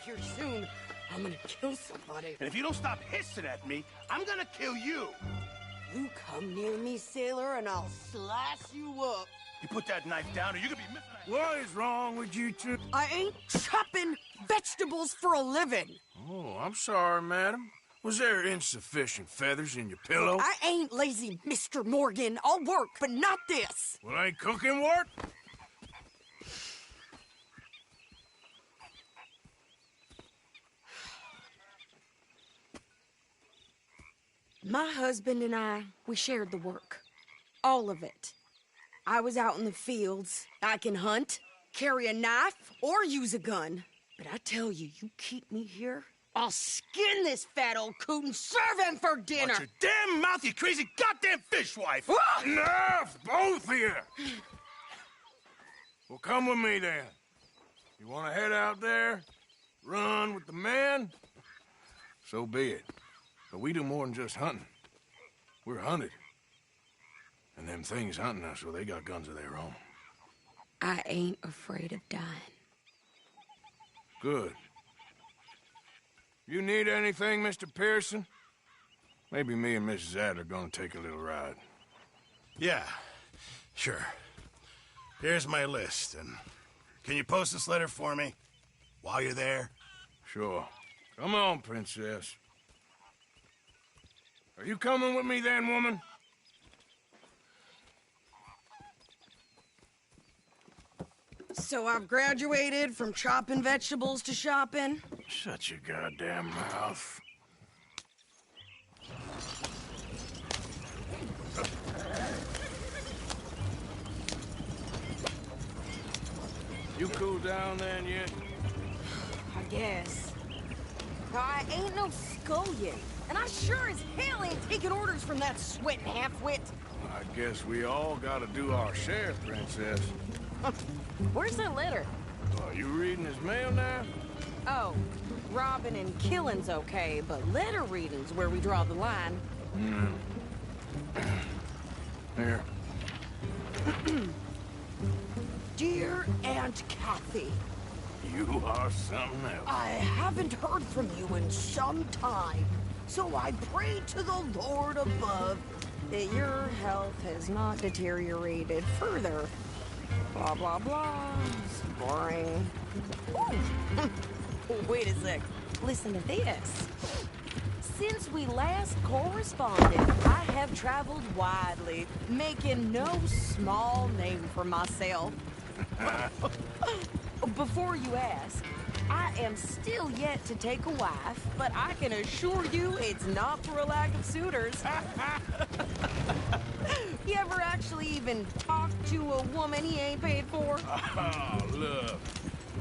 here soon. I'm gonna kill somebody. And if you don't stop hissing at me, I'm gonna kill you. You come near me, sailor, and I'll slice you up. You put that knife down or you're gonna be missing a... What is wrong with you two? I ain't chopping vegetables for a living. Oh, I'm sorry, madam. Was there insufficient feathers in your pillow? I ain't lazy, Mr. Morgan. I'll work, but not this. Well, ain't cooking work? My husband and I, we shared the work. All of it. I was out in the fields. I can hunt, carry a knife, or use a gun. But I tell you, you keep me here, I'll skin this fat old coot and serve him for dinner. Watch your damn mouth, you crazy goddamn fishwife! Enough, both of you! Well, come with me, then. You want to head out there, run with the men? So be it. But we do more than just hunting. We're hunted. And them things hunting us, well, they got guns of their own. I ain't afraid of dying. Good. You need anything, Mr. Pearson? Maybe me and Mrs. Adler are gonna take a little ride. Yeah, sure. Here's my list, and can you post this letter for me while you're there? Sure. Come on, Princess. Are you coming with me then, woman? So I've graduated from chopping vegetables to shopping? Shut your goddamn mouth. You cool down then yet? I guess. I ain't no scullion, and I sure as hell ain't taking orders from that sweating half-wit. I guess we all gotta do our share, Princess. Where's that letter? Are you reading his mail now? Oh, robbing and killing's okay, but letter reading's where we draw the line. Here. Dear Aunt Kathy, You are something else. I haven't heard from you in some time, so I pray to the Lord above that your health has not deteriorated further. Blah, blah, blah. It's boring. Ooh. Wait a sec. Listen to this. Since we last corresponded, I have traveled widely, making no small name for myself. Before you ask, I am still yet to take a wife, but I can assure you it's not for a lack of suitors. You ever actually even talk to a woman he ain't paid for? Oh, look.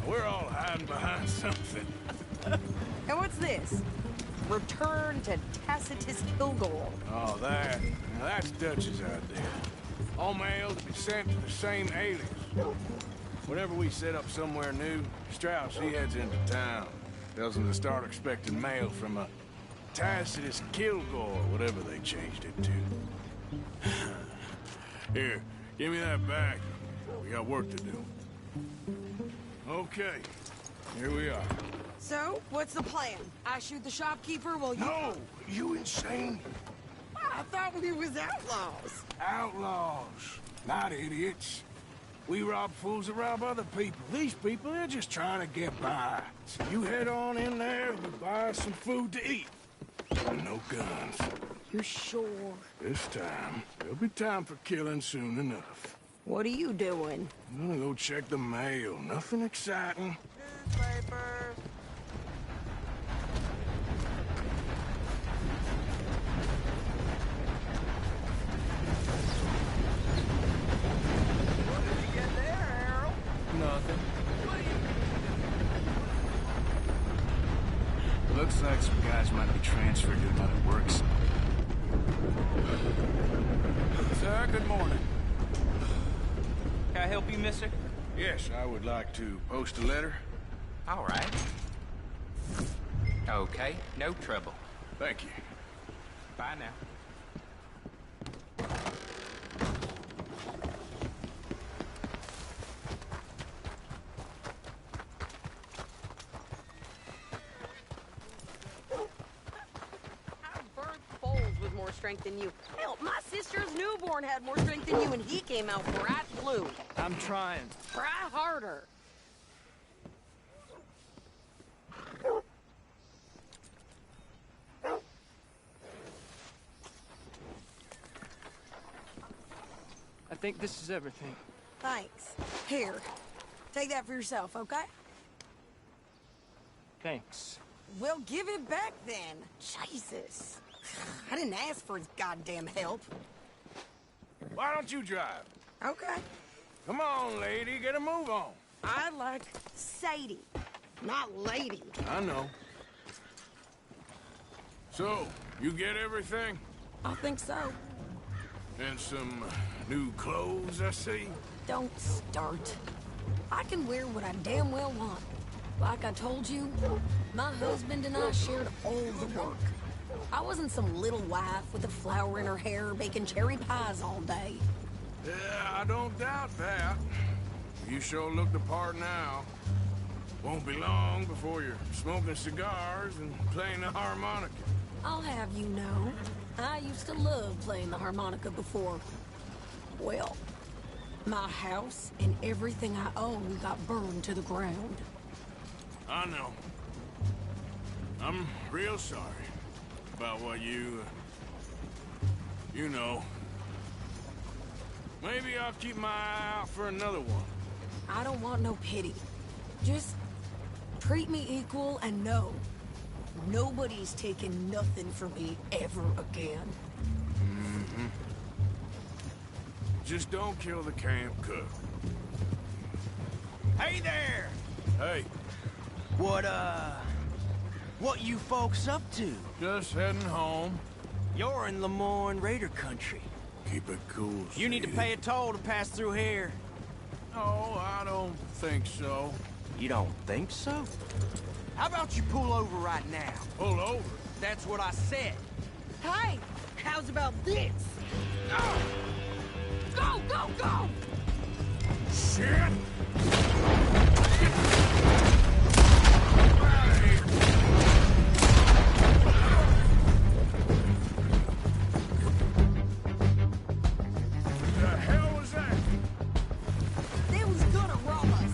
We're all hiding behind something. And what's this? Return to Tacitus Kilgore. Oh, that. Now, that's Dutch's idea. All mail to be sent to the same alias. Whenever we set up somewhere new, Strauss, he heads into town. Tells them to start expecting mail from a Tacitus Kilgore, whatever they changed it to. Here, give me that back. We got work to do. Okay, here we are. So, what's the plan? I shoot the shopkeeper while you... No, you insane? I thought we was outlaws. Outlaws, not idiots. We rob fools that rob other people. These people, they're just trying to get by. So you head on in there and we buy some food to eat. And no guns. You sure? This time, there'll be time for killing soon enough. What are you doing? I'm gonna go check the mail. Nothing exciting. Newspaper. Nothing. Looks like some guys might be transferred to another works. Sir, good morning. Can I help you, mister? Yes, I would like to post a letter. All right. Okay, no trouble. Thank you. Bye now. strength than you. Hell, my sister's newborn had more strength than you, and he came out bright blue. I'm trying. Try harder. I think this is everything. Thanks. Here, take that for yourself, okay? Thanks. Well, give it back then. Jesus. I didn't ask for his goddamn help. Why don't you drive? Okay. Come on, lady, get a move on. I like Sadie, not lady. I know. So, you get everything? I think so. And some new clothes, I see? Don't start. I can wear what I damn well want. Like I told you, my husband and I shared all the work. I wasn't some little wife with a flower in her hair baking cherry pies all day. Yeah, I don't doubt that. You sure look the part now. Won't be long before you're smoking cigars and playing the harmonica. I'll have you know, I used to love playing the harmonica before. Well, my house and everything I own got burned to the ground. I know. I'm real sorry about what you know. Maybe I'll keep my eye out for another one. I don't want no pity. Just treat me equal and know nobody's taking nothing from me ever again. Mm-hmm. Just don't kill the camp cook. Hey there! Hey, What you folks up to? just heading home. You're in Lemoyne Raider country. Keep it cool, You need to Sadie. pay a toll to pass through here. No, I don't think so. You don't think so? How about you pull over right now? Pull over. That's what I said. Hey, how's about this? Go, go, go! Shit! The hell was that? They was gonna rob us.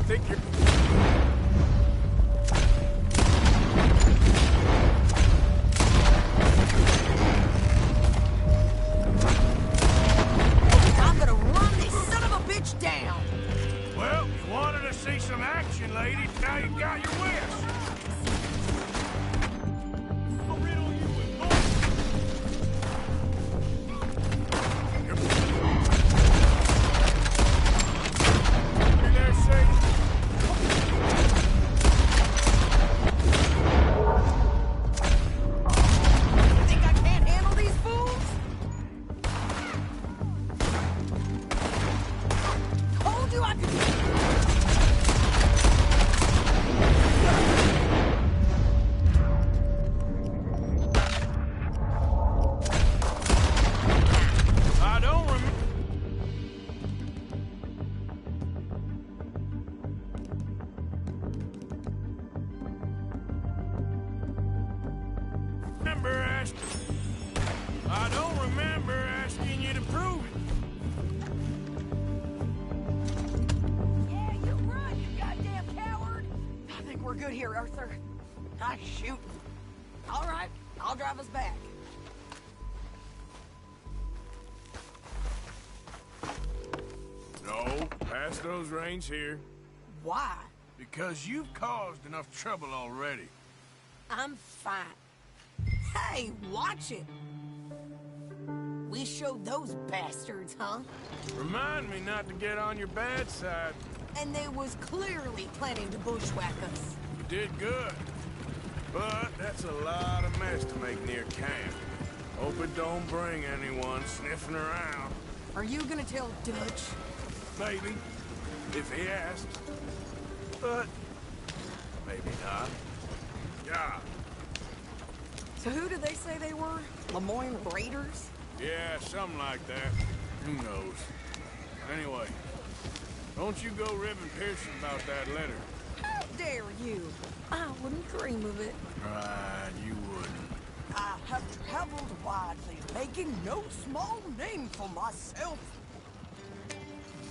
Think you're... I'm gonna run this son of a bitch down. Well, you wanted to see some action, lady. Now you got your wish. I'll riddle you with bullets. You there, Sadie? Think I can't handle these fools? Told you I could. I don't I don't remember asking you to prove it. Yeah, you're right, you goddamn coward. I think we're good here, Arthur. Nice shooting. All right, I'll drive us back. No, pass those reins here. Why? Because you've caused enough trouble already. I'm fine. Hey, watch it. We showed those bastards, huh? Remind me not to get on your bad side. And they was clearly planning to bushwhack us. You did good. But that's a lot of mess to make near camp. Hope it don't bring anyone sniffing around. Are you gonna tell Dutch? Maybe, if he asks. But maybe not. Yeah. So who did they say they were? Lemoyne Raiders? Yeah, something like that. Who knows? Anyway, Don't you go ribbing Pearson about that letter. How dare you? I wouldn't dream of it. Right, you wouldn't. I have traveled widely, making no small name for myself.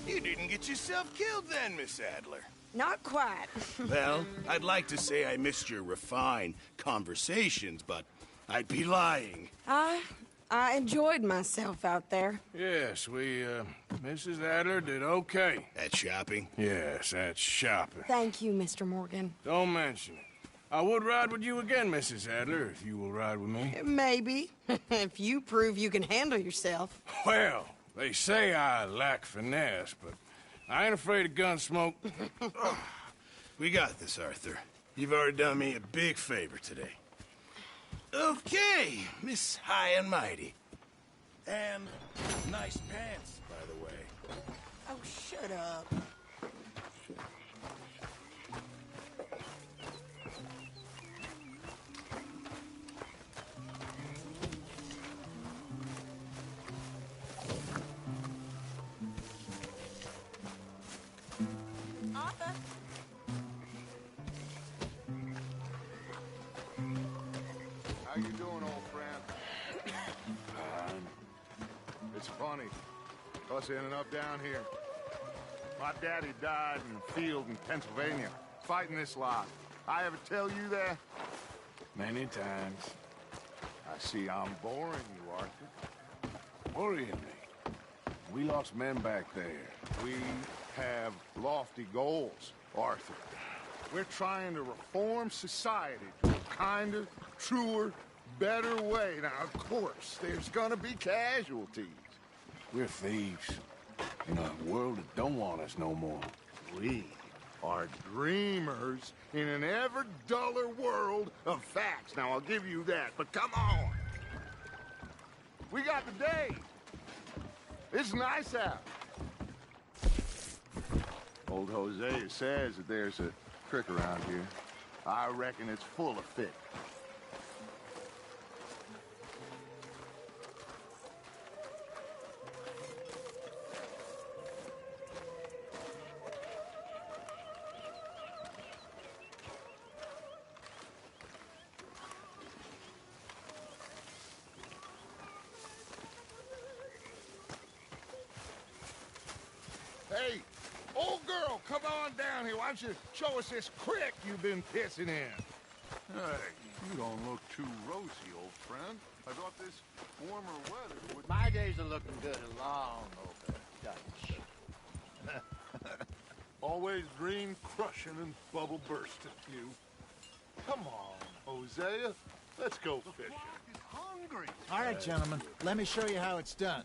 You didn't get yourself killed then, Miss Adler. Not quite. Well, I'd like to say I missed your refined conversations, but I'd be lying. I enjoyed myself out there. Yes, Mrs. Adler did okay. At shopping? Yes, that's shopping. Thank you, Mr. Morgan. Don't mention it. I would ride with you again, Mrs. Adler, if you will ride with me. Maybe. If you prove you can handle yourself. Well, they say I lack finesse, but I ain't afraid of gun smoke. We got this, Arthur. You've already done me a big favor today. Okay, Miss High and Mighty. And nice pants, by the way. Oh, shut up. Arthur? How you doing, old friend? It's funny, us ending up down here. My daddy died in a field in Pennsylvania, fighting this lot. I ever tell you that? Many times. I see I'm boring you, Arthur. Worrying me. We lost men back there. We have lofty goals, Arthur. We're trying to reform society to a kinder, truer, better way. Now, of course, there's gonna be casualties. We're thieves. In a world that don't want us no more. We are dreamers in an ever duller world of facts. Now, I'll give you that, but come on. We got the day. It's nice out. Old Hosea says that there's a trick around here. I reckon it's full of fish. Hey, old girl, come on down here. Why don't you show us this creek you've been pissing in? Hey, you don't look too rosy, old friend. I thought this warmer weather would... My days are looking good and long over, Dutch. Always dream crushing and bubble bursting, you. Come on, Hosea. Let's go fishing. The flock is hungry. All right, gentlemen, let me show you how it's done.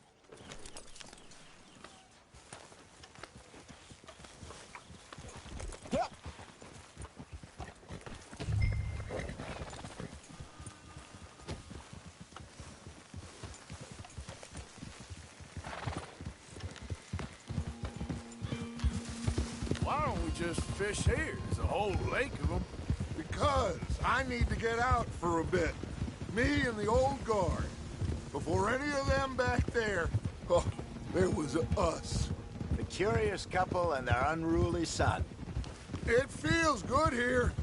Why don't we just fish here? There's a whole lake of them. Because I need to get out for a bit. Me and the old guard. Before any of them back there, oh, there was us. The curious couple and their unruly son. It feels good here.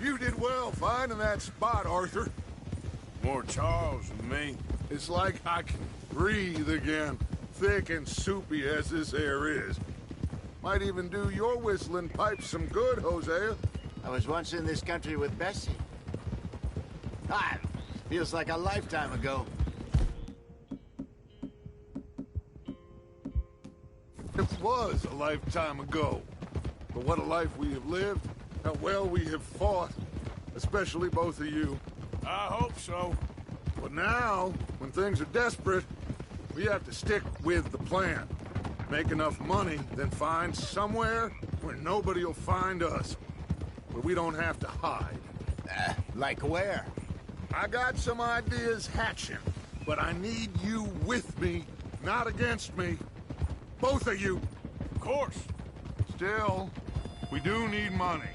You did well finding that spot, Arthur. More Charles than me. It's like I can breathe again, thick and soupy as this air is. Might even do your whistling pipes some good, Hosea. I was once in this country with Bessie. Ah, feels like a lifetime ago. It was a lifetime ago. But what a life we have lived, how well we have fought, especially both of you. I hope so. But now, when things are desperate, we have to stick with the plan. Make enough money, then find somewhere where nobody will find us. Where we don't have to hide. Like where? I got some ideas hatching, but I need you with me, not against me. Both of you. Of course. Still, we do need money.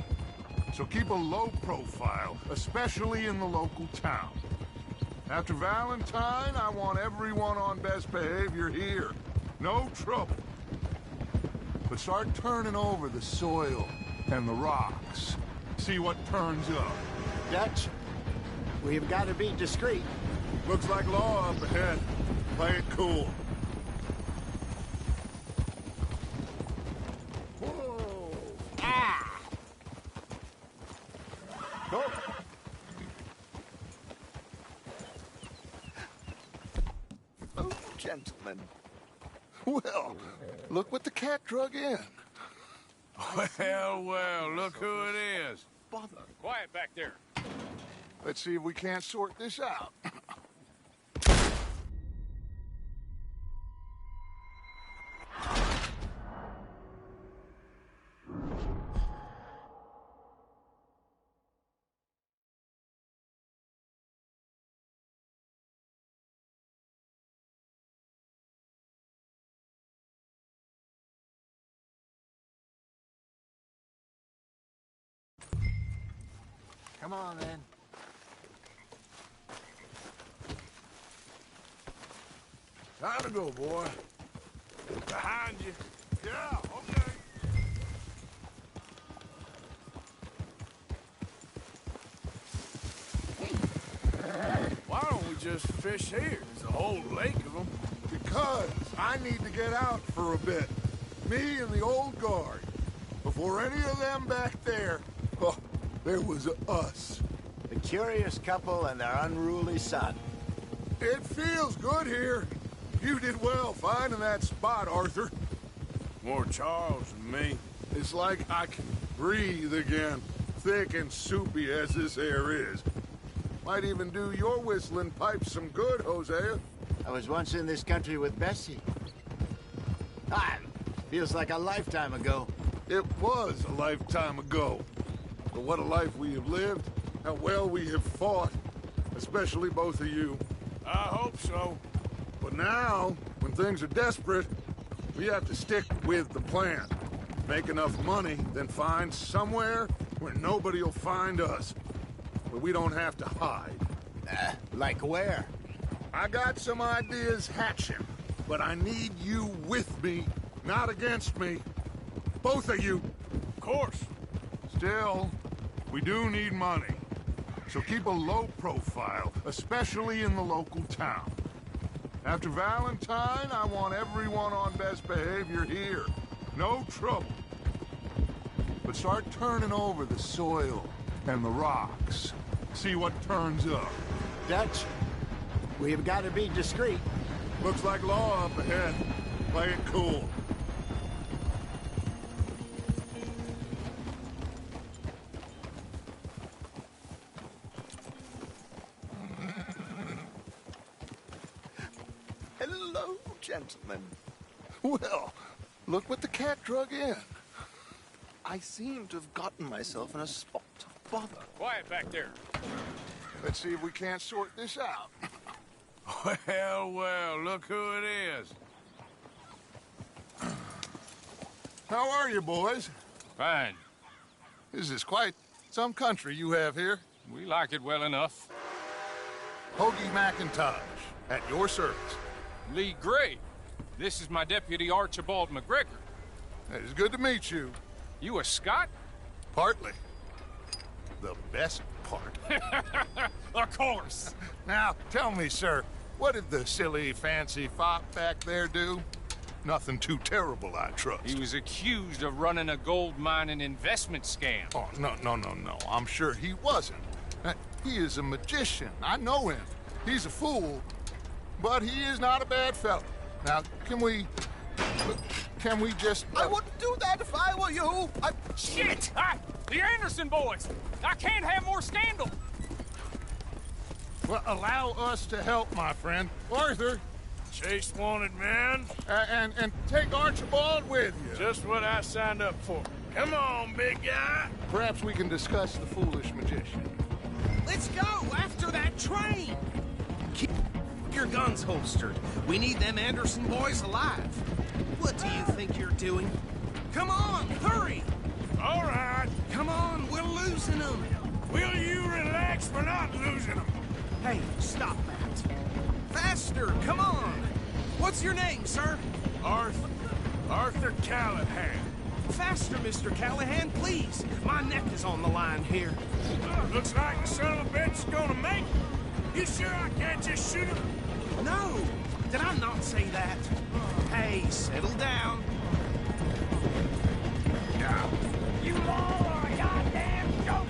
So keep a low profile, especially in the local town. After Valentine, I want everyone on best behavior here. No trouble. But start turning over the soil and the rocks. See what turns up. Dutch, we've got to be discreet. Looks like law up ahead. Play it cool. Whoa! Ah! Oh. Oh, gentlemen. Well, look what the cat drug in. Well, look who it is. Bother. Quiet back there. Let's see if we can't sort this out. Come on, then. Time to go, boy. Behind you. Yeah, okay. Why don't we just fish here? There's a whole lake of them. Because I need to get out for a bit. Me and the old guard. Before any of them back there, oh, there was us. The curious couple and their unruly son. It feels good here. You did well finding that spot, Arthur. More Charles than me. It's like I can breathe again, thick and soupy as this air is. Might even do your whistling pipes some good, Hosea. I was once in this country with Bessie. Ah, feels like a lifetime ago. It was a lifetime ago. But what a life we have lived, how well we have fought, especially both of you. I hope so. But now, when things are desperate, we have to stick with the plan. Make enough money, then find somewhere where nobody will find us. Where we don't have to hide. Like where? I got some ideas hatching, but I need you with me, not against me. Both of you. Of course. Still, we do need money. So keep a low profile, especially in the local town. After Valentine, I want everyone on best behavior here. No trouble. But start turning over the soil and the rocks. See what turns up. Dutch, we've got to be discreet. Looks like law up ahead. Play it cool. Hello, gentlemen. Well, look what the cat drug in. I seem to have gotten myself in a spot of bother. Quiet back there. Let's see if we can't sort this out. Well, look who it is. How are you, boys? Fine. This is quite some country you have here. We like it well enough. Hoagie McIntosh, at your service. Lee Gray. This is my deputy Archibald McGregor. It's good to meet you. You a Scot? Partly. The best part. Of course. Now, tell me, sir, what did the silly, fancy fop back there do? Nothing too terrible, I trust. He was accused of running a gold mining investment scam. Oh, no. I'm sure he wasn't. He is a magician. I know him. He's a fool, but he is not a bad fellow. Now, can we just... I wouldn't do that if I were you. Shit! The Anderson boys! I can't have more scandal! Well, allow us to help, my friend. Arthur. Chase wanted man. And take Archibald with you. Just what I signed up for. Come on, big guy. Perhaps we can discuss the foolish magician. Let's go after that train! Keep your guns holstered. We need them Anderson boys alive. What do you think you're doing? Come on, hurry! All right. Come on, we're losing them. Will you relax? We're not losing them. Hey, stop that. Faster, come on. What's your name, sir? Arthur Callahan. Faster, Mr. Callahan, please. My neck is on the line here. Looks like the son of a bitch is gonna make it. You sure I can't just shoot him? No! Did I not say that? Hey, settle down. You all are a goddamn joke!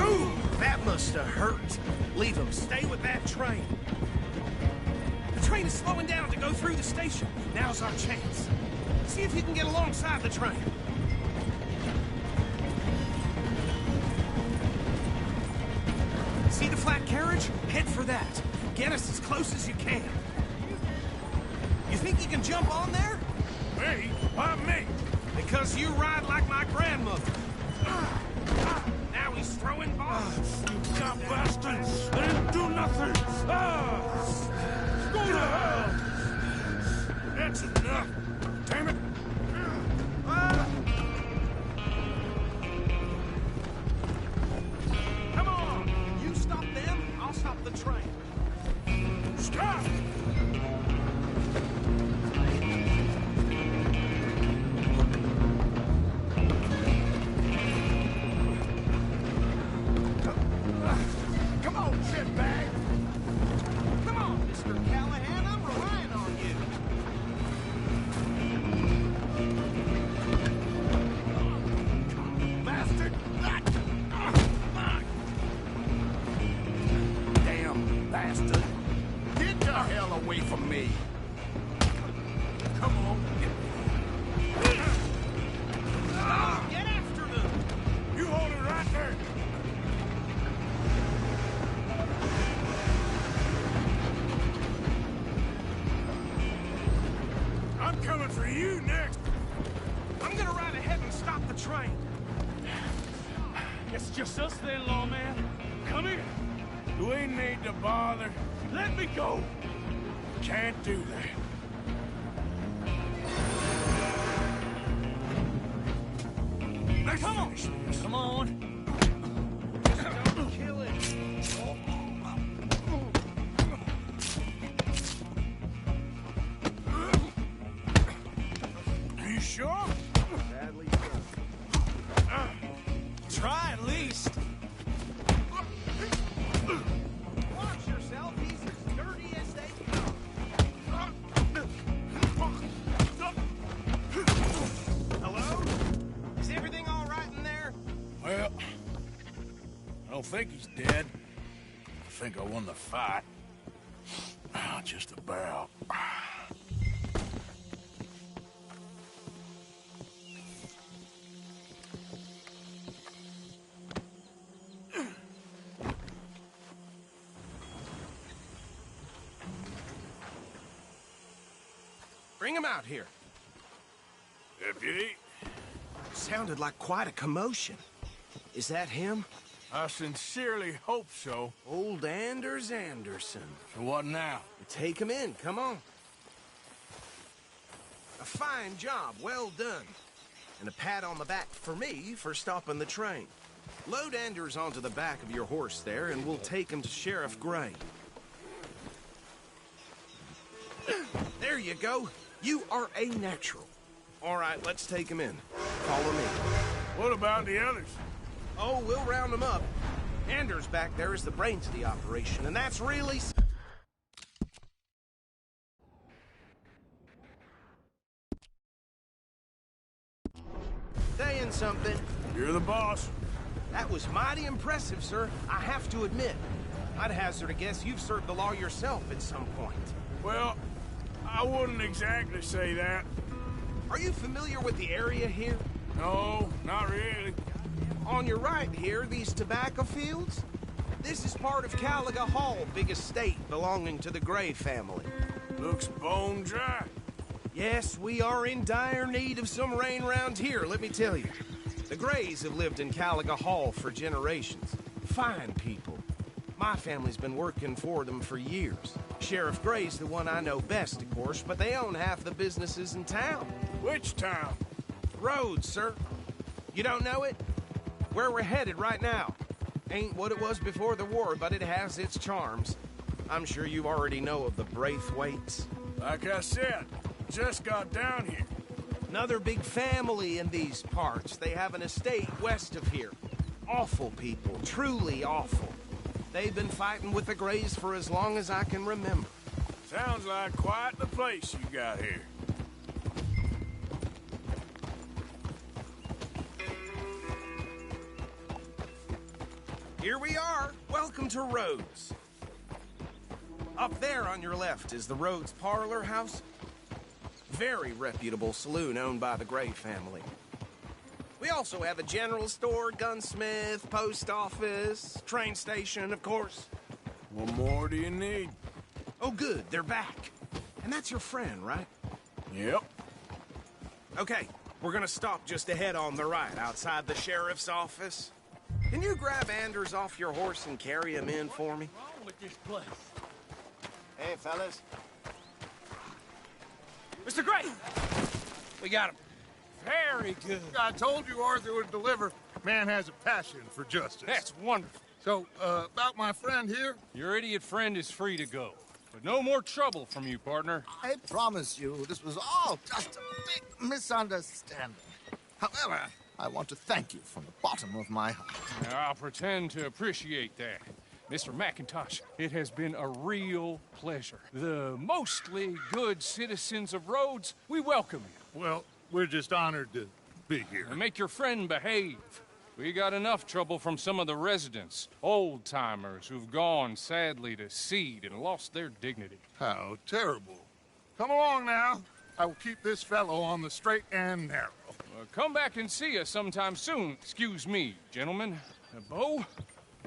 Ooh, that must have hurt. Leave him. Stay with that train. The train is slowing down to go through the station. Now's our chance. See if you can get alongside the train. See the flat carriage? Head for that. Get us as close as you can. You think you can jump on there? Me? Why me? Because you ride like my grandmother. Now he's throwing bombs. You got bastards! They didn't do nothing! Go to hell! That's enough! Damn it! Come on! You stop them, I'll stop the train. Stop! Come on, shitbag! Come on, Mr. Callahan, I'm relying on you. Bastard! Damn bastard! Get the hell away from me! Come on, Get after them! You hold it right there! I'm coming for you next! I'm gonna ride ahead and stop the train. It's just us then, lawman. Come here. Do we need to bother? Let me go. Can't do that. Let's Come on. finish this. Come on. Don't kill it. Are you sure? Sadly, Try at least. watch yourself. He's as dirty as they come. Hello? Is everything all right in there? Well, I don't think he's dead. I think I won the fight. Just about. Bring him out here. Deputy, Sounded like quite a commotion. Is that him? I sincerely hope so. Old Anders Anderson. So what now? Take him in, come on. A fine job, well done. And a pat on the back for me for stopping the train. Load Anders onto the back of your horse there, and we'll take him to Sheriff Gray. There you go. You are a natural. All right, let's take him in. Follow me. What about the others? Oh, we'll round them up. Anders back there is the brains of the operation, and that's really... Saying something. You're the boss. That was mighty impressive, sir. I have to admit. I'd hazard a guess you've served the law yourself at some point. Well, I wouldn't exactly say that. Are you familiar with the area here? No, not really. On your right here, these tobacco fields? This is part of Caliga Hall, big estate belonging to the Gray family. Looks bone dry. Yes, we are in dire need of some rain round here, let me tell you. The Grays have lived in Caliga Hall for generations. Fine people. My family's been working for them for years. Sheriff Gray's the one I know best, of course, but they own half the businesses in town. Which town? Rhodes, sir. You don't know it? Where we're headed right now. Ain't what it was before the war, but it has its charms. I'm sure you already know of the Braithwaites. Like I said, Just got down here. Another big family in these parts. They have an estate west of here. Awful people, truly awful. They've been fighting with the Greys for as long as I can remember. Sounds like quite the place you got here. Here we are. Welcome to Rhodes. Up there on your left is the Rhodes Parlor House. Very reputable saloon owned by the Gray family. We also have a general store, gunsmith, post office, train station, of course. What more do you need? Oh, good, they're back. And that's your friend, right? Yep. Okay, we're gonna stop just ahead on the right, outside the sheriff's office. Can you grab Anders off your horse and carry him in for me? What's wrong with this place? Hey, fellas. Mr. Gray! We got him. Very good. I told you Arthur would deliver. Man has a passion for justice. That's wonderful. So, about my friend here? Your idiot friend is free to go. But no more trouble from you, partner. I promise you, this was all just a big misunderstanding. However, I want to thank you from the bottom of my heart. Now, I'll pretend to appreciate that. Mr. McIntosh, it has been a real pleasure. The mostly good citizens of Rhodes, we welcome you. Well, we're just honored to be here. And make your friend behave. We got enough trouble from some of the residents, old-timers who've gone, sadly, to seed and lost their dignity. How terrible. Come along now. I will keep this fellow on the straight and narrow. Come back and see us sometime soon. Excuse me, gentlemen. Bo,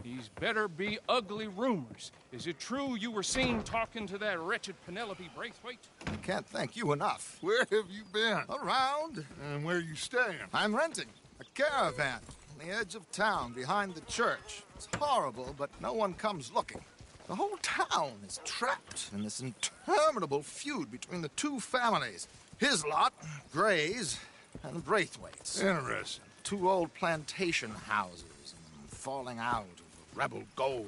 these better be ugly rumors. Is it true you were seen talking to that wretched Penelope Braithwaite? I can't thank you enough. Where have you been? Around. And where are you staying? I'm renting a caravan on the edge of town behind the church. It's horrible, but no one comes looking. The whole town is trapped in this interminable feud between the two families. His lot, Gray's, and the Braithwaites. Interesting. Two old plantation houses, and falling out of rebel gold,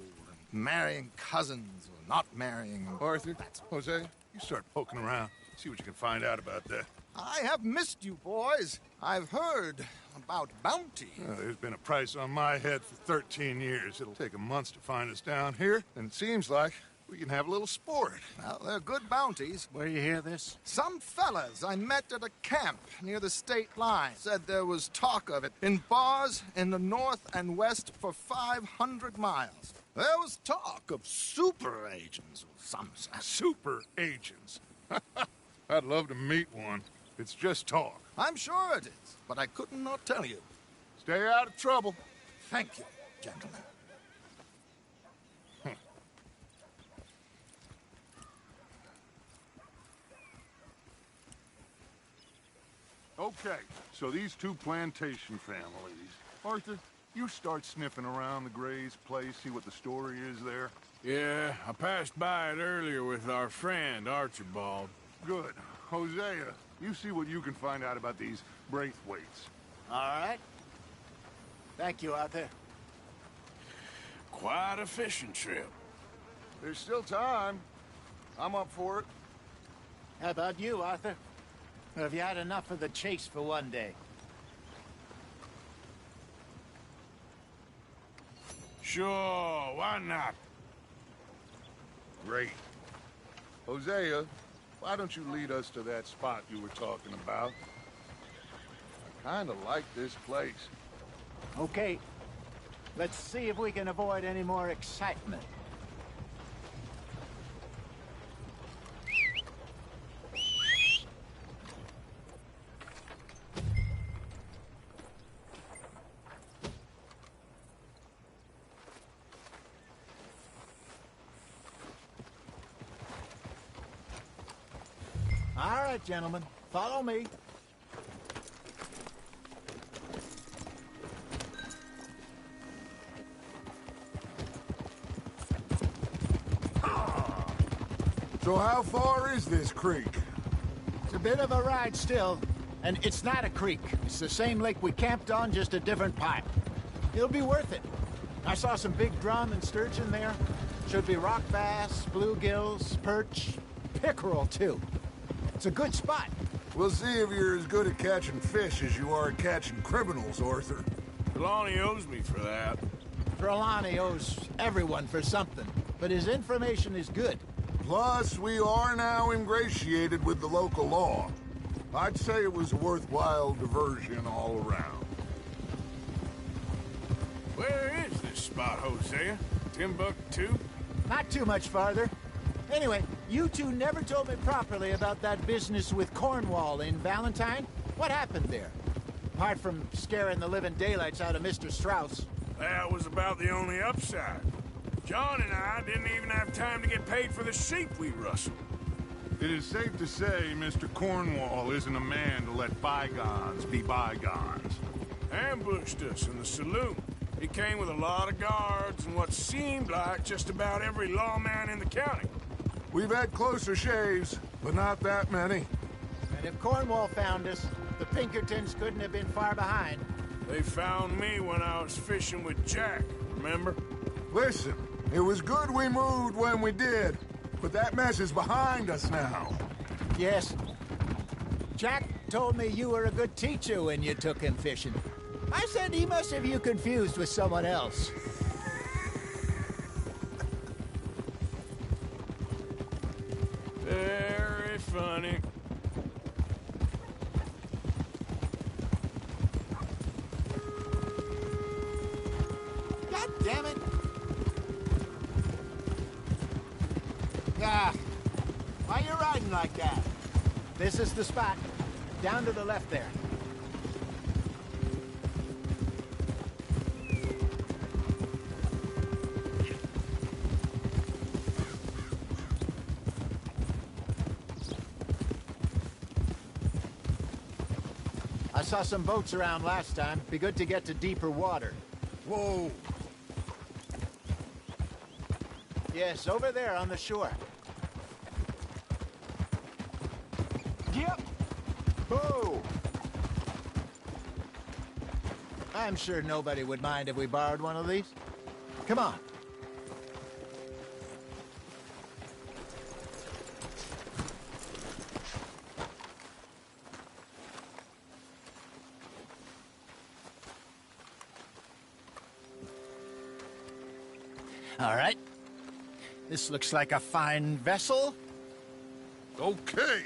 and marrying cousins or not marrying. Arthur, Jose, you start poking around. See what you can find out about that. I have missed you, boys. I've heard about bounty. There's been a price on my head for 13 years. It'll take a month to find us down here, and it seems like we can have a little sport. Well, they're good bounties. Where you hear this? Some fellas I met at a camp near the state line said there was talk of it in bars in the north and west for 500 miles. There was talk of super agents or some such. Super agents? I'd love to meet one. It's just talk. I'm sure it is, but I couldn't not tell you. Stay out of trouble. Thank you, gentlemen. Okay, so these two plantation families. Arthur, you start sniffing around the Gray's place, see what the story is there. Yeah, I passed by it earlier with our friend, Archibald. Good. Hosea, you see what you can find out about these Braithwaites. All right. Thank you, Arthur. Quite a fishing trip. There's still time. I'm up for it. How about you, Arthur? Or have you had enough of the chase for one day? Sure, why not? Great. Hosea, why don't you lead us to that spot you were talking about? I kind of like this place. Okay. Let's see if we can avoid any more excitement. All right, gentlemen. Follow me. So how far is this creek? It's a bit of a ride still, and it's not a creek. It's the same lake we camped on, just a different pipe. It'll be worth it. I saw some big drum and sturgeon there. Should be rock bass, bluegills, perch, pickerel, too. It's a good spot. We'll see if you're as good at catching fish as you are at catching criminals, Arthur. Trelawney owes me for that. Trelawney owes everyone for something, but his information is good. Plus, we are now ingratiated with the local law. I'd say it was a worthwhile diversion all around. Where is this spot, Hosea? Timbuktu? Not too much farther. Anyway, you two never told me properly about that business with Cornwall in Valentine. What happened there? Apart from scaring the living daylights out of Mr. Strauss. That was about the only upside. John and I didn't even have time to get paid for the sheep we rustled. It is safe to say Mr. Cornwall isn't a man to let bygones be bygones. Ambushed us in the saloon. He came with a lot of guards and what seemed like just about every lawman in the county. We've had closer shaves, but not that many. And if Cornwall found us, the Pinkertons couldn't have been far behind. They found me when I was fishing with Jack, remember? Listen, it was good we moved when we did, but that mess is behind us now. Yes. Jack told me you were a good teacher when you took him fishing. I said he must have you confused with someone else. Very funny. God damn it! Ah, why you riding like that? This is the spot. Down to the left there. I saw some boats around last time. Be good to get to deeper water. Whoa. Yes, over there on the shore. Yep. Whoa! I'm sure nobody would mind if we borrowed one of these. Come on. All right. This looks like a fine vessel. Okay.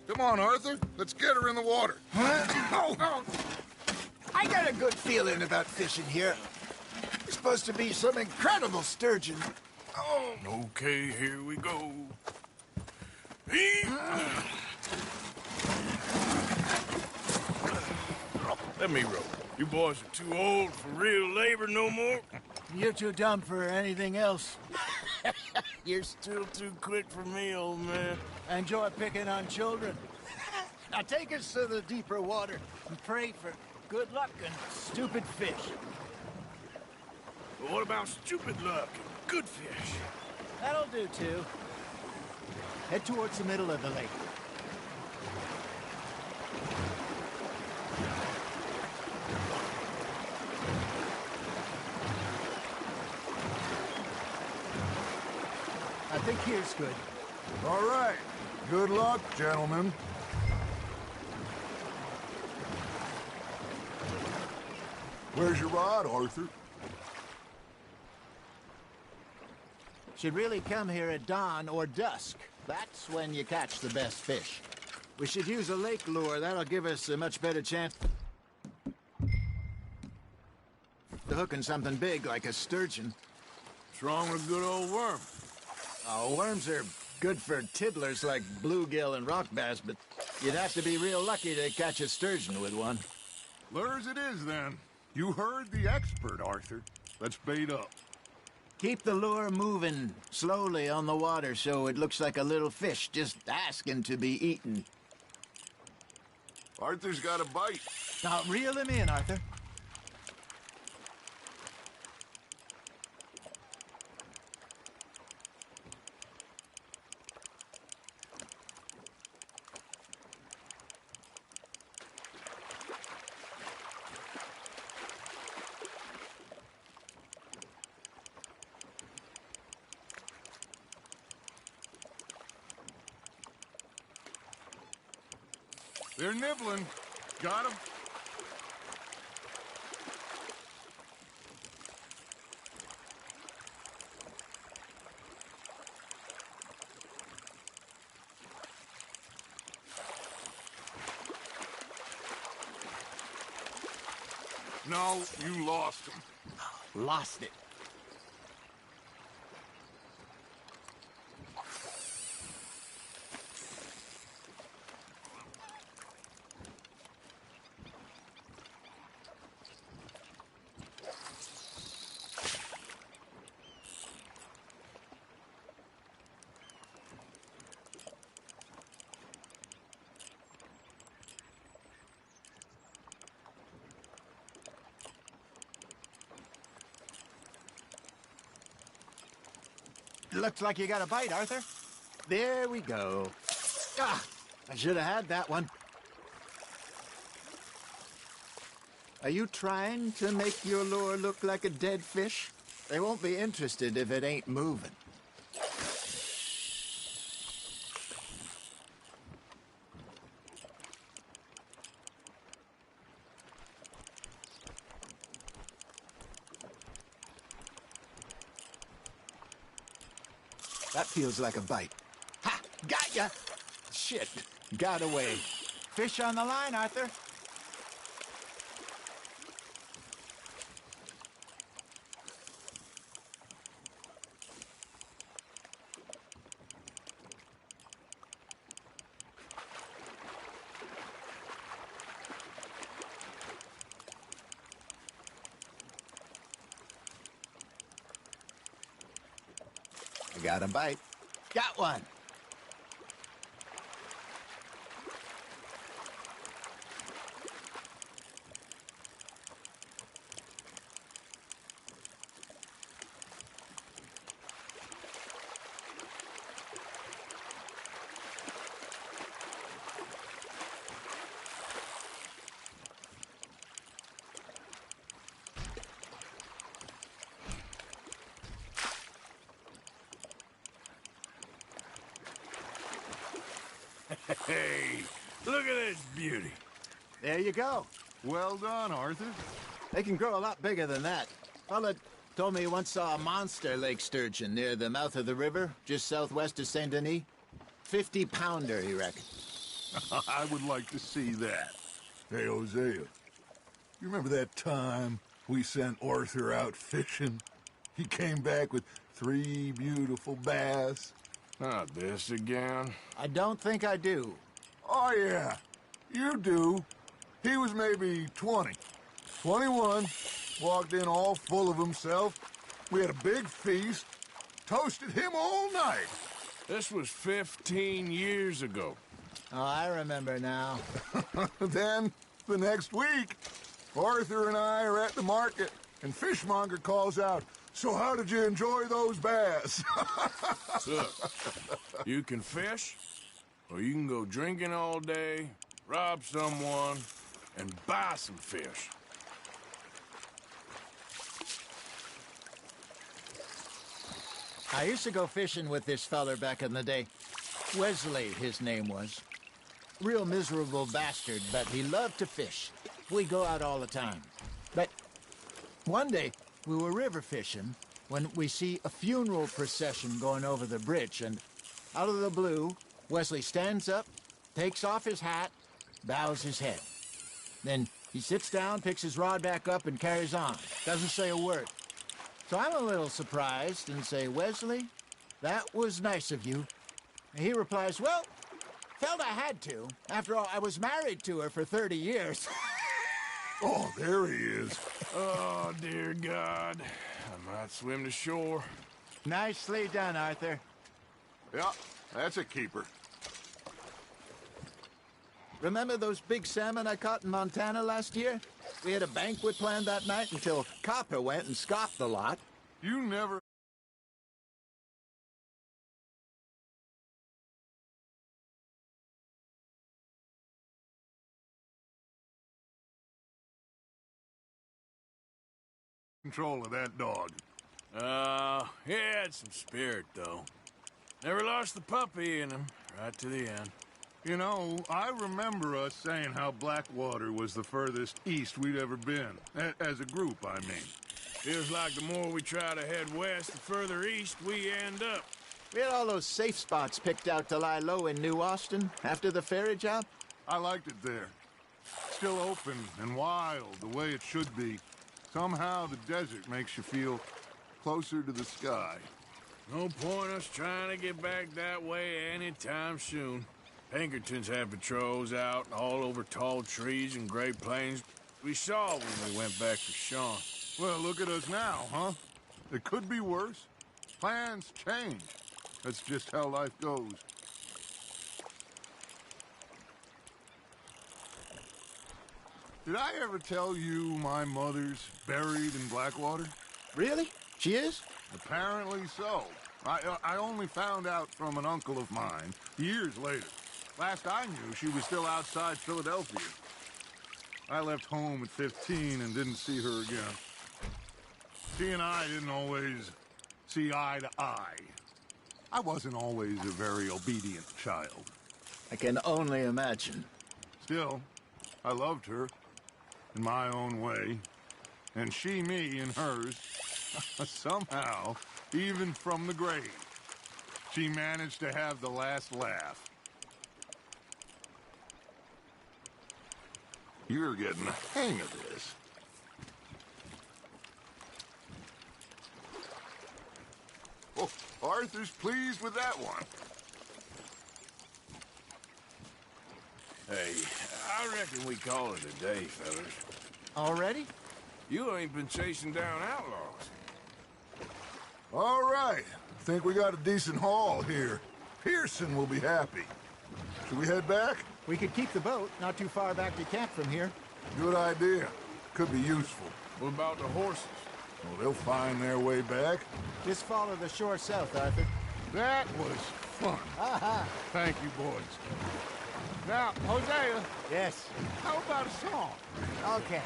Come on, Arthur. Let's get her in the water. Oh. I got a good feeling about fishing here. There's supposed to be some incredible sturgeon. Oh. Okay, here we go. Let me row. You boys are too old for real labor no more. You're too dumb for anything else. You're still too quick for me, old man. I enjoy picking on children. Now take us to the deeper water and pray for good luck and stupid fish. But what about stupid luck and good fish? That'll do, too. Head towards the middle of the lake. I think here's good. All right. Good luck, gentlemen. Where's your rod, Arthur? Should really come here at dawn or dusk. That's when you catch the best fish. We should use a lake lure. That'll give us a much better chance to hooking something big like a sturgeon. What's wrong with a good old worm? Oh, worms are good for tiddlers like bluegill and rock bass, but you'd have to be real lucky to catch a sturgeon with one. Lures it is, then. You heard the expert, Arthur. Let's bait up. Keep the lure moving slowly on the water so it looks like a little fish just asking to be eaten. Arthur's got a bite. Now, reel him in, Arthur. They're nibbling. Got 'em? No, you lost them. Lost it. Looks like you got a bite, Arthur. There we go. Ah, I should have had that one. Are you trying to make your lure look like a dead fish? They won't be interested if it ain't moving. That feels like a bite. Ha! Got ya! Shit, got away. Fish on the line, Arthur. I got a bite. Got one. Hey, look at this beauty. There you go. Well done, Arthur. They can grow a lot bigger than that. Fella told me he once saw a monster lake sturgeon near the mouth of the river, just southwest of Saint Denis. 50-pounder, he reckoned. I would like to see that. Hey, Hosea, you remember that time we sent Arthur out fishing? He came back with 3 beautiful bass. Not this again. I don't think I do. Oh, yeah. You do. He was maybe 20. 21. Walked in all full of himself. We had a big feast. Toasted him all night. This was 15 years ago. Oh, I remember now. Then, the next week, Arthur and I are at the market, and Fishmonger calls out, "So how did you enjoy those bass?" Look, you can fish, or you can go drinking all day, rob someone, and buy some fish. I used to go fishing with this feller back in the day. Wesley, his name was. Real miserable bastard, but he loved to fish. We'd go out all the time. But one day, we were river fishing when we see a funeral procession going over the bridge, and out of the blue, Wesley stands up, takes off his hat, bows his head. Then he sits down, picks his rod back up, and carries on. Doesn't say a word. So I'm a little surprised and say, "Wesley, that was nice of you." And he replies, "Well, felt I had to. After all, I was married to her for 30 years. Oh, there he is. Oh, dear God. I might swim to shore. Nicely done, Arthur. Yeah, that's a keeper. Remember those big salmon I caught in Montana last year? We had a banquet planned that night until Copper went and scoffed the lot. You never... control of that dog. He had some spirit, though. Never lost the puppy in him, right to the end. You know, I remember us saying how Blackwater was the furthest east we'd ever been. As a group, I mean. Feels like the more we try to head west, the further east we end up. We had all those safe spots picked out to lie low in New Austin after the ferry job. I liked it there. Still open and wild, the way it should be. Somehow the desert makes you feel closer to the sky. No point us trying to get back that way anytime soon. Pinkertons had patrols out all over tall trees and Great Plains. We saw when we went back to Sean. Well, look at us now, huh? It could be worse. Plans change. That's just how life goes. Did I ever tell you my mother's buried in Blackwater? Really? She is? Apparently so. I only found out from an uncle of mine years later. Last I knew, she was still outside Philadelphia. I left home at 15 and didn't see her again. She and I didn't always see eye to eye. I wasn't always a very obedient child. I can only imagine. Still, I loved her in my own way, and she me in hers. Somehow, even from the grave, she managed to have the last laugh. You're getting the hang of this. Oh, Arthur's pleased with that one. Hey, I reckon we call it a day, fellas. Already? You ain't been chasing down outlaws. All right. Think we got a decent haul here. Pearson will be happy. Should we head back? We could keep the boat not too far back to camp from here. Good idea. Could be useful. What about the horses? Well, they'll find their way back. Just follow the shore south, Arthur. That was fun. Aha! Thank you, boys. Now, Hosea. Yes. How about a song? Okay.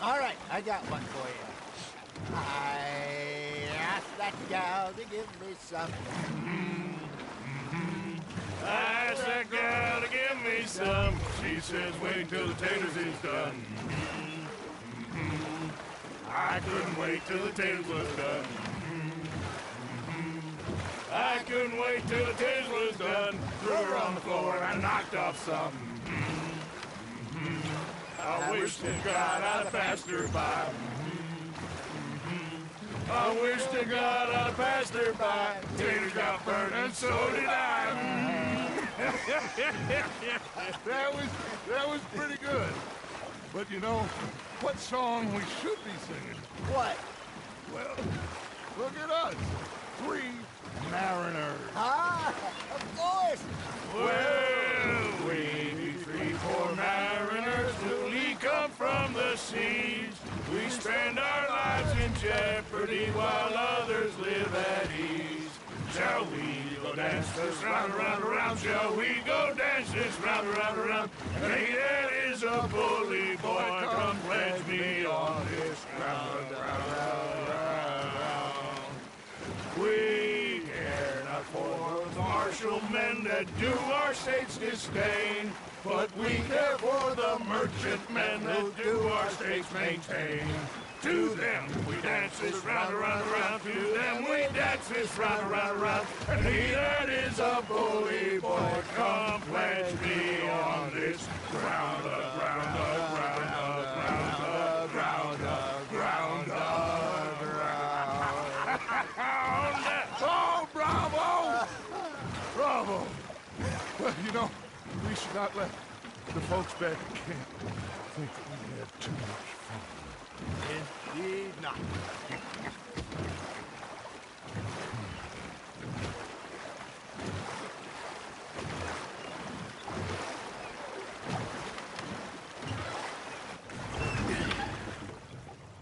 All right, I got one for you. I asked that gal to give me some. I asked that gal to give me some. She says, wait till the taters is done. I couldn't wait till the taters was done. I couldn't wait till the taters was done. Threw her on the floor and I knocked off some. I wish to God I'd passed her by. I wish to God I'd passed her by. Taters got burned and so did I. That was pretty good. But you know, what song we should be singing? What? Well, look at us. 3 mariners. Ah, of course. Well, we be 3 poor mariners newly come from the seas. We spend our lives in jeopardy while others live at ease. Shall we go dance this round, around, around? Shall we go dance this round, around, around? Hey, that is a bully boy. Come pledge me on this ground, round, round. We care not for the martial men that do our state's disdain, but we care for the merchant men that do our state's maintain. To them we dance this round, around, around. To them we dance this round, around, around. And he that is a bully boy, come pledge me on this ground, ground, ground, ground, ground, ground, ground. Oh, bravo! Bravo! Well, you know, we should not let the folks back at camp think we had too much fun. Indeed not.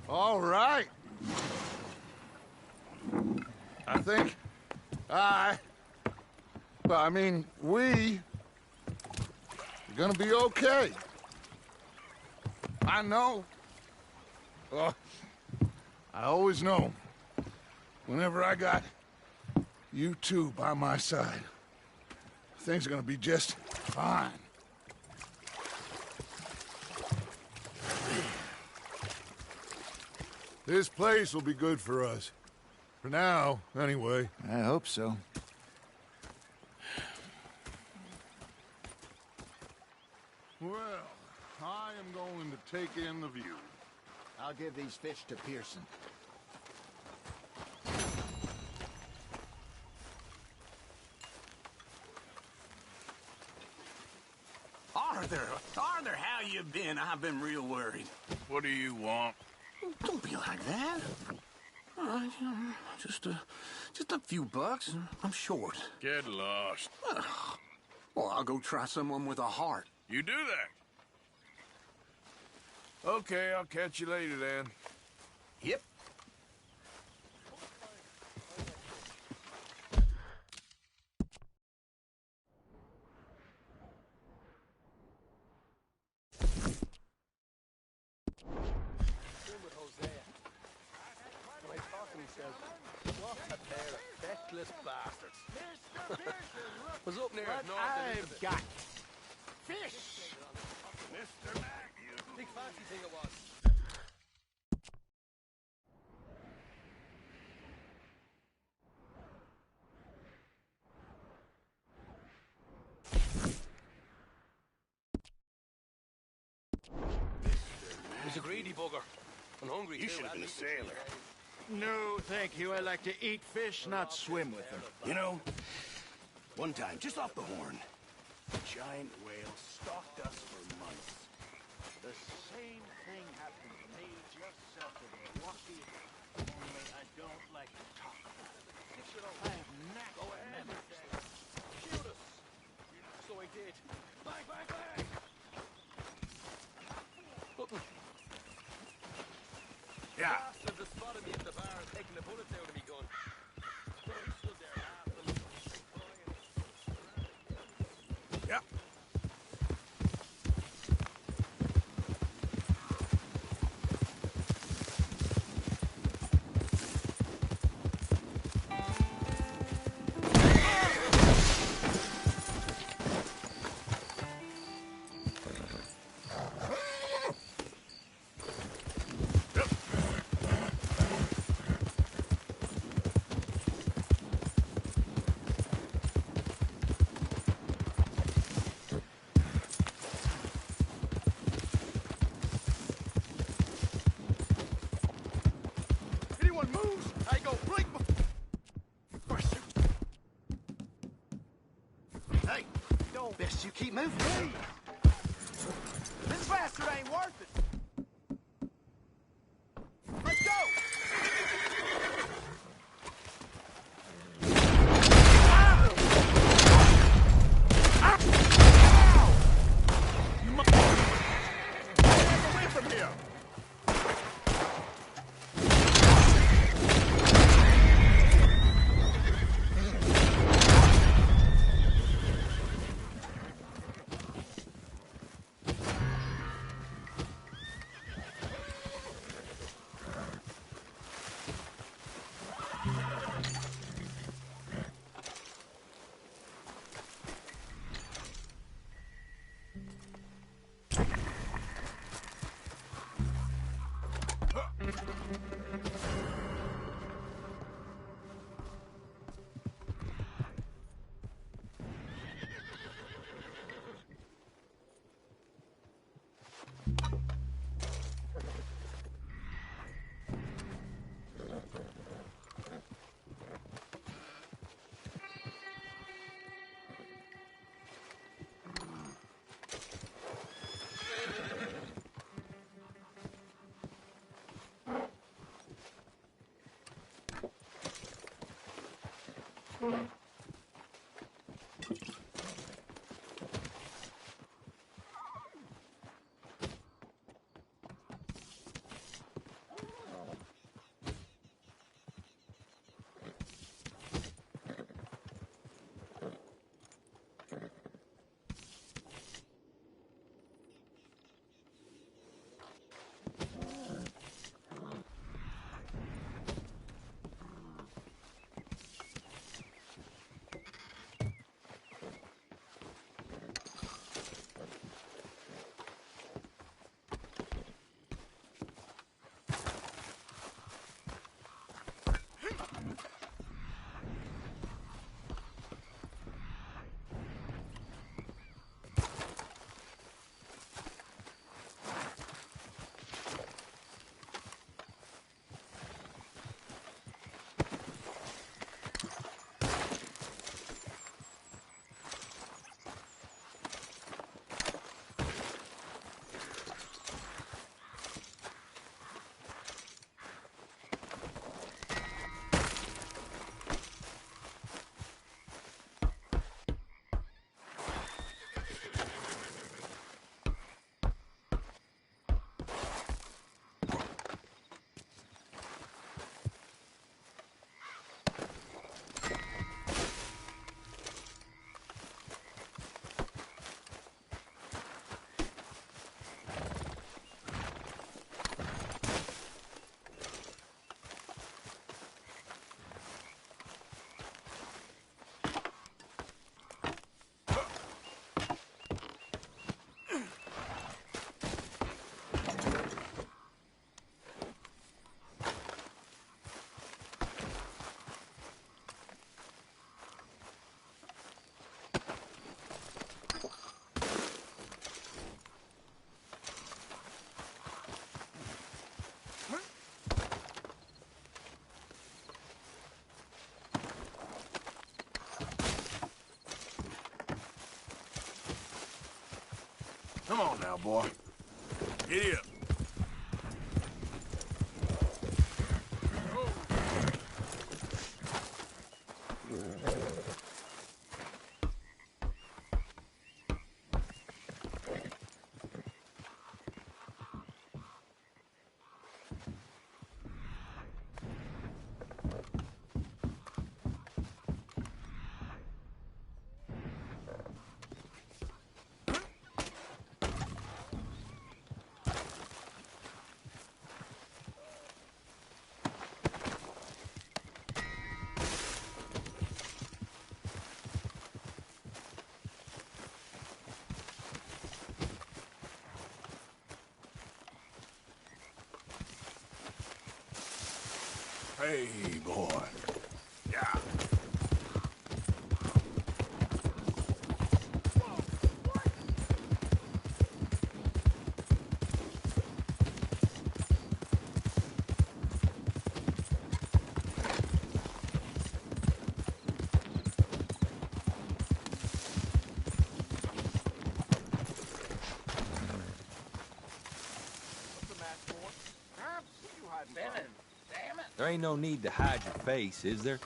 All right. I think we are gonna be okay. I know. I always know. Whenever I got you two by my side, Things are gonna be just fine. This place will be good for us. For now, anyway. I hope so. Well, I am going to take in the view. I'll give these fish to Pearson. Arthur, how you been? I've been real worried. What do you want? Don't be like that. All right, just a few bucks, and I'm short. Get lost. Well, I'll go try someone with a heart. You do that. Okay, I'll catch you later then. Yep. Was up near What north I've got. fish. Mr. Matthews. Big fancy thing it was. He's a greedy bugger. And hungry You too. should have been a sailor. No, thank you. I like to eat fish, not swim with them. You know, one time, just off the horn, a giant whale stalked us for months. The same thing happened to me just south of Milwaukee, only I don't like to talk about it. I have knack for memories. Shoot us. So I did. Bang, bang, bang. Yeah. Bastard just spotted me at the bar and taking the bullets out of me gun. So he stood there laughing. Yeah. Anyone moves, I go right before shoot. Hey, best you keep moving. Hey! This bastard ain't worth it! Let's go! Away from here! Come on now, boy. Giddy up. Hey, boy. Yeah. There ain't no need to hide your face, is there?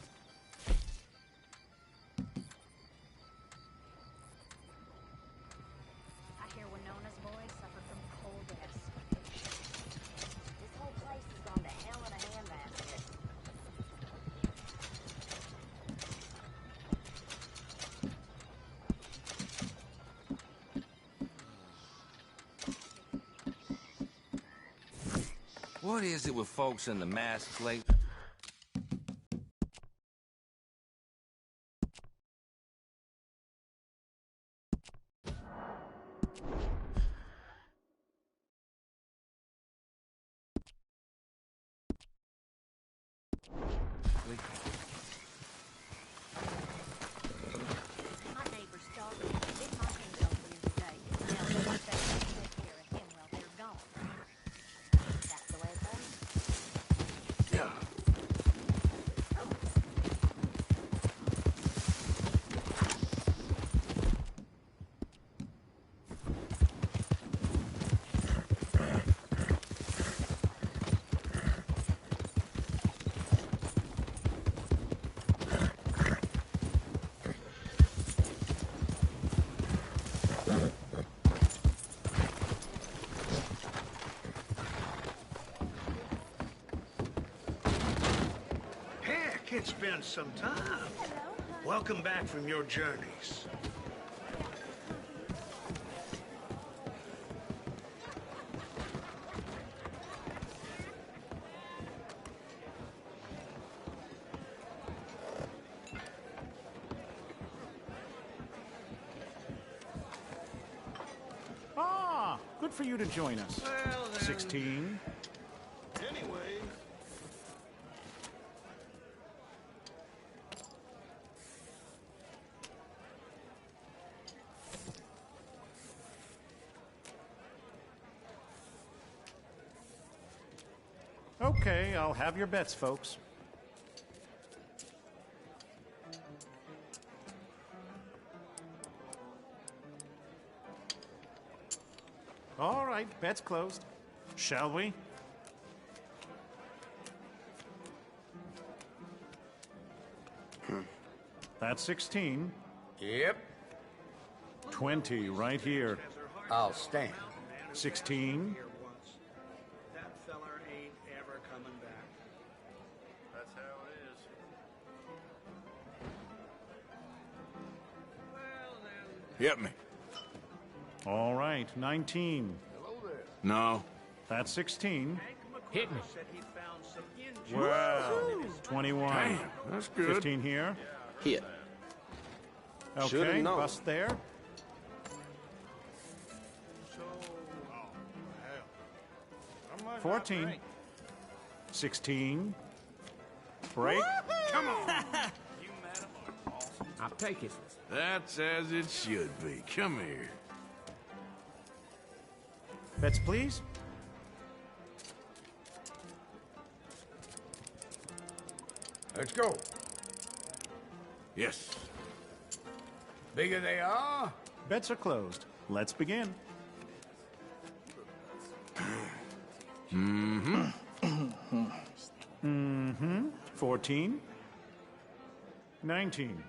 I hear Winona's boys suffer from cold deaths. This whole place has gone to hell in a handbasket. What is it with folks in the masks lately? My neighbor's daughter did my hands over him today. Now they want that to take care of him while they're gone. That's the way it goes. Yeah. Heck, it's been some time. Welcome back from your journeys. Ah, good for you to join us. Well, then... 16. Anyway... Okay, I'll have your bets, folks. All right, bets closed. Shall we? That's 16. Yep. 20 right here. I'll stand. 16. That feller ain't ever coming back. That's how it is. Well, then... Hit me. All right, 19. No. That's 16. Hit me. Said he found some injuries. Well, 21. Damn, that's good. 15 here. Hit. Okay, Should've known. bust there. So... Oh, hell. 14. 16. Break. Come on. I'll take it. That's as it should be. Come here. Bets, please. Let's go. Yes. Bigger they are. Bets are closed. Let's begin. Mm-hmm. 14. 19.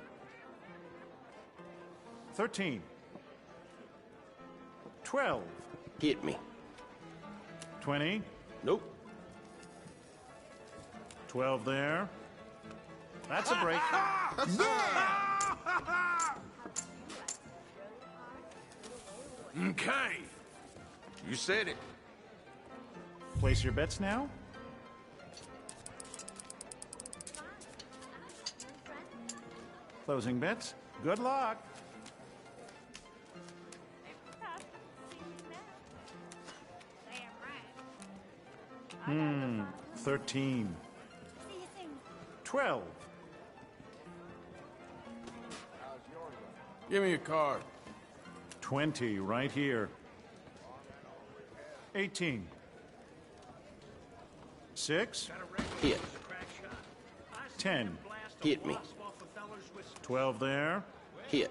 13. 12. Hit me. 20. Nope. 12 there. That's a break. Okay. You said it. Place your bets now. Closing bets. Good luck. 13. 12. Give me a card. 20 right here. 18. 6. Hit. 10. Hit me. 12 there. Hit.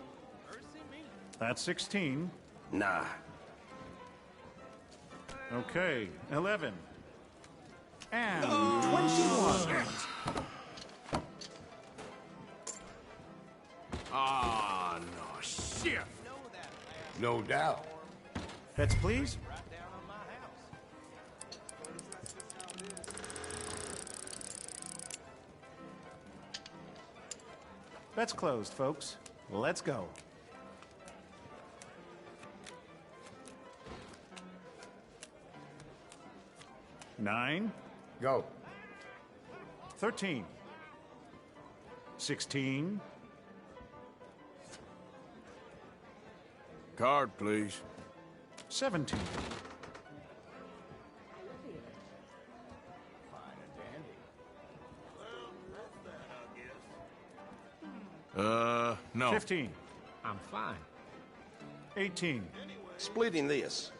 That's 16. Nah. Okay, 11. And 21. Ah, no shit. No doubt. Bets, please. Bets closed, folks. Let's go. Nine. Go. 13. 16. Card, please. 17. No. 15. I'm fine. 18. Splitting this.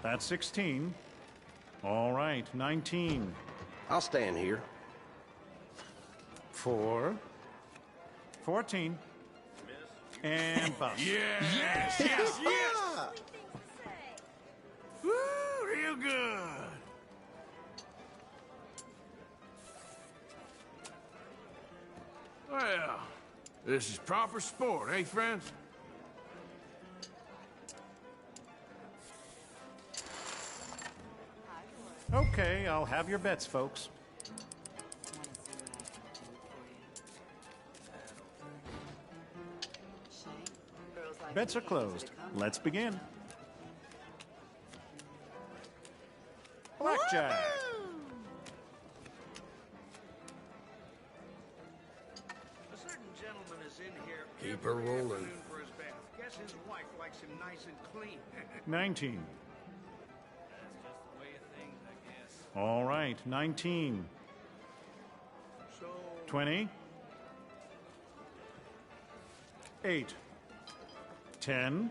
That's 16. All right, 19. I'll stand here. 4. 14. And bust. Yes, yes, yes! Woo, real good. Well, this is proper sport, eh, friends? Okay, I'll have your bets, folks. Bets are closed. Let's begin. Blackjack. A certain gentleman is in here. Keep her rolling. For his bath. Guess his wife likes him nice and clean. 19. That's just the way of things, I guess. All right, 19. So 20. 8. 10.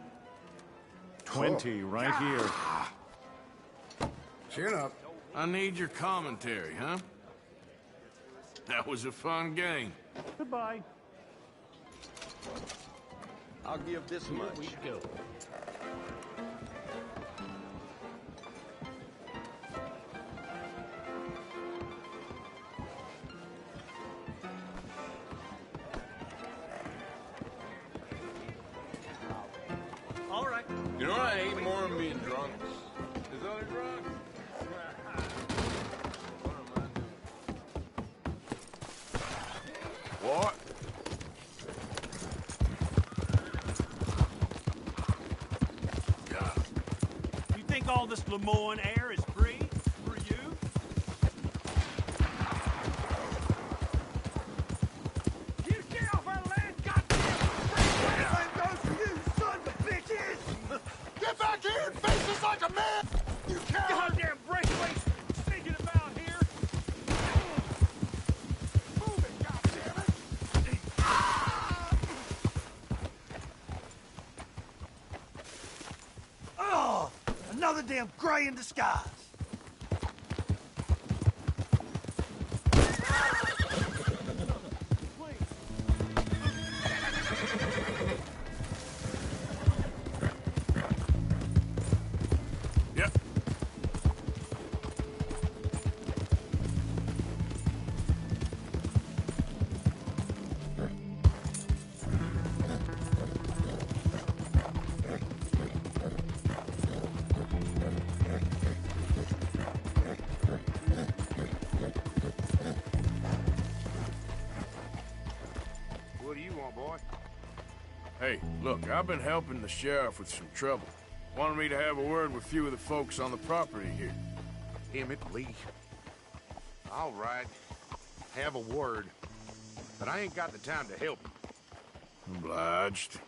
20 right here. Chin up. I need your commentary, huh? That was a fun game. Goodbye. I'll give this much. We go. all right. You know, I hate more than being drunk. Is that a drunk? What? You think all this Lemoyne air is free for you? You get off our land, goddamn! Same goes for you, son of bitches! Get back here and face us like a man! You coward! Goddamn breakaways sneaking about here! Move it, goddammit! Oh! Another damn gray in disguise! What do you want, boy? Hey, look, I've been helping the sheriff with some trouble. Wanted me to have a word with a few of the folks on the property here. Emmett Lee. All right. Have a word. But I ain't got the time to help you. Obliged.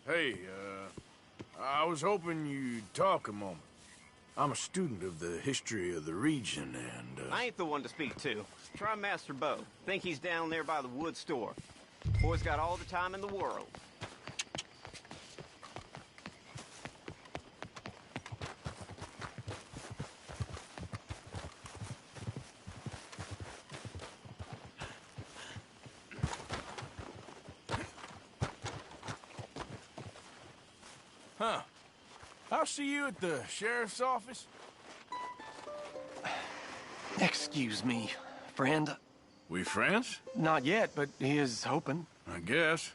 Hey, I was hoping you'd talk a moment. I'm a student of the history of the region, and, I ain't the one to speak to. Try Master Bo. Think he's down there by the wood store. Boy's got all the time in the world. Huh. I'll see you at the sheriff's office. Excuse me, friend. We friends? Not yet, but he is hoping. I guess.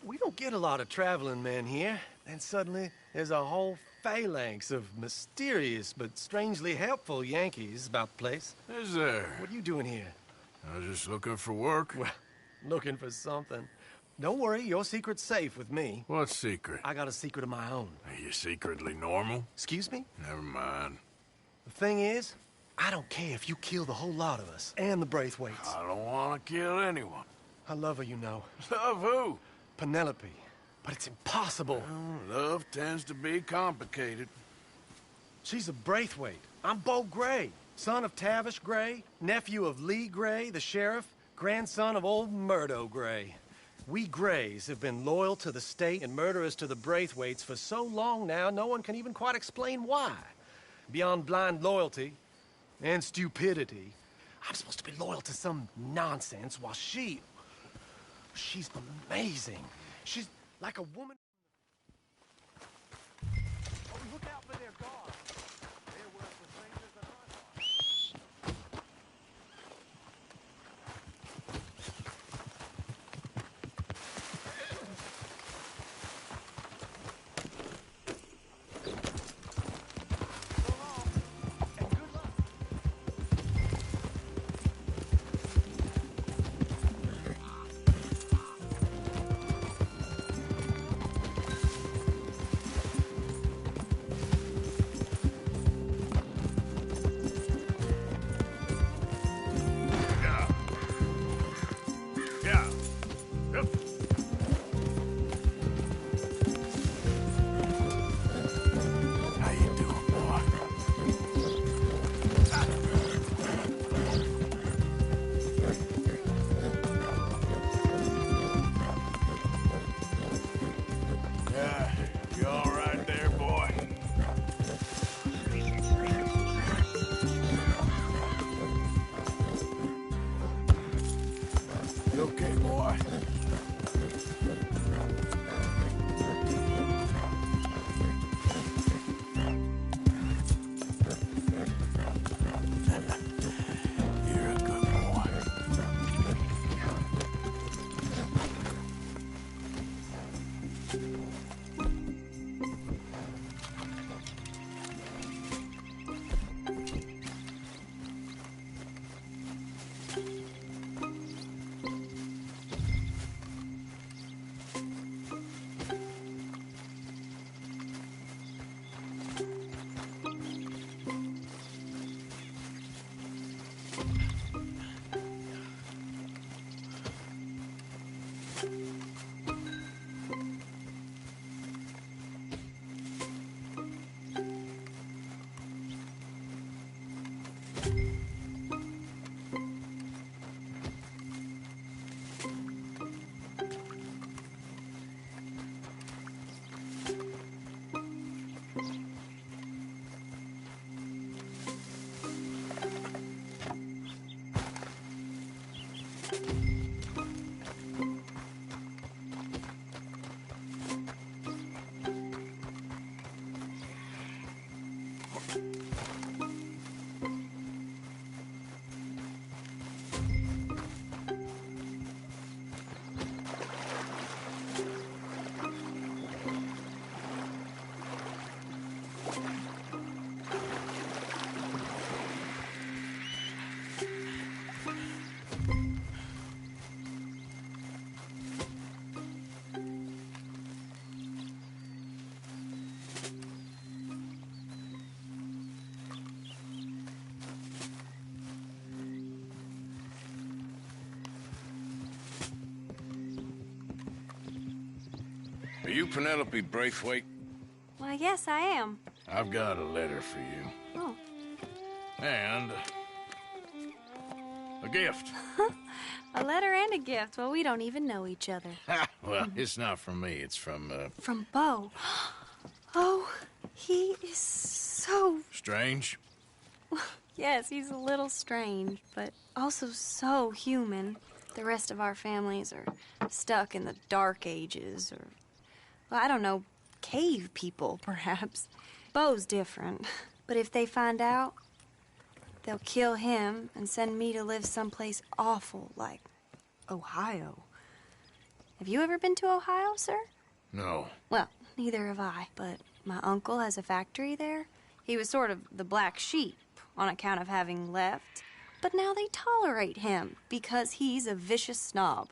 We don't get a lot of traveling men here. Then suddenly, there's a whole phalanx of mysterious but strangely helpful Yankees about the place. Is there? What are you doing here? I was just looking for work. Well, looking for something. Don't worry, your secret's safe with me. What secret? I got a secret of my own. Are you secretly normal? Excuse me? Never mind. The thing is, I don't care if you kill the whole lot of us, and the Braithwaites. I don't want to kill anyone. I love her, you know. Love who? Penelope. But it's impossible. Well, love tends to be complicated. She's a Braithwaite. I'm Bo Gray, son of Tavish Gray, nephew of Lee Gray, the sheriff, grandson of old Murdo Gray. We Grays have been loyal to the state and murderous to the Braithwaites for so long now, no one can even quite explain why. Beyond blind loyalty and stupidity, I'm supposed to be loyal to some nonsense while she's amazing. She's like a woman. Oh, look out for their guards. They're worse for strangers than I are. you Penelope Braithwaite? Why, yes, I am. I've got a letter for you. Oh. And a gift. A letter and a gift. Well, we don't even know each other. Well, it's not from me. It's from, From Bo. Oh, he is so... Strange? Yes, he's a little strange, but also so human. The rest of our families are stuck in the Dark Ages, or, well, I don't know, cave people, perhaps. Bo's different, but if they find out, they'll kill him and send me to live someplace awful like Ohio. Have you ever been to Ohio, sir? No. Well, neither have I, but my uncle has a factory there. He was sort of the black sheep on account of having left, but now they tolerate him because he's a vicious snob.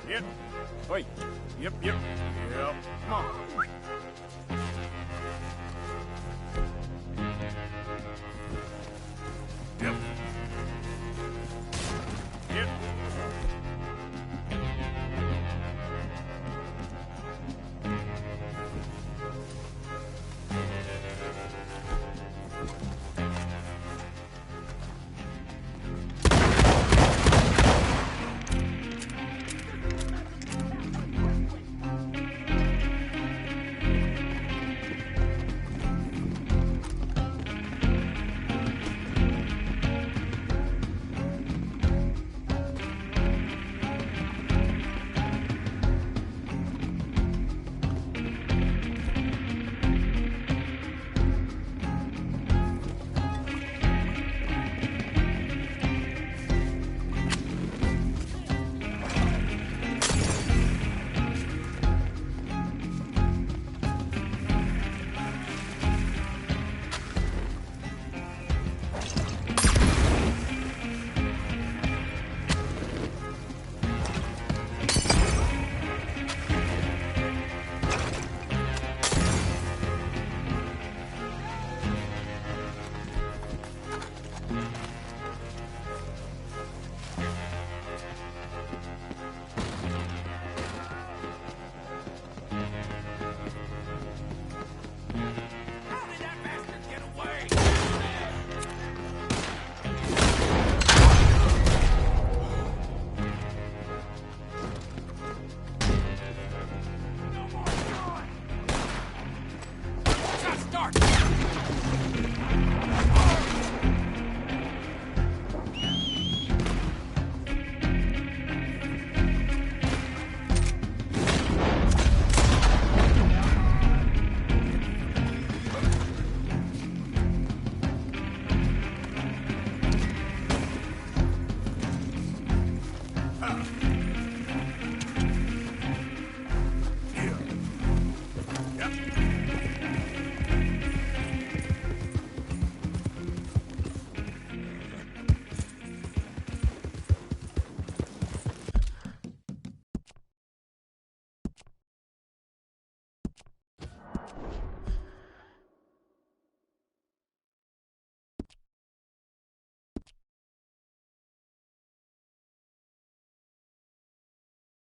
Yep. Oi. Yep. Come on.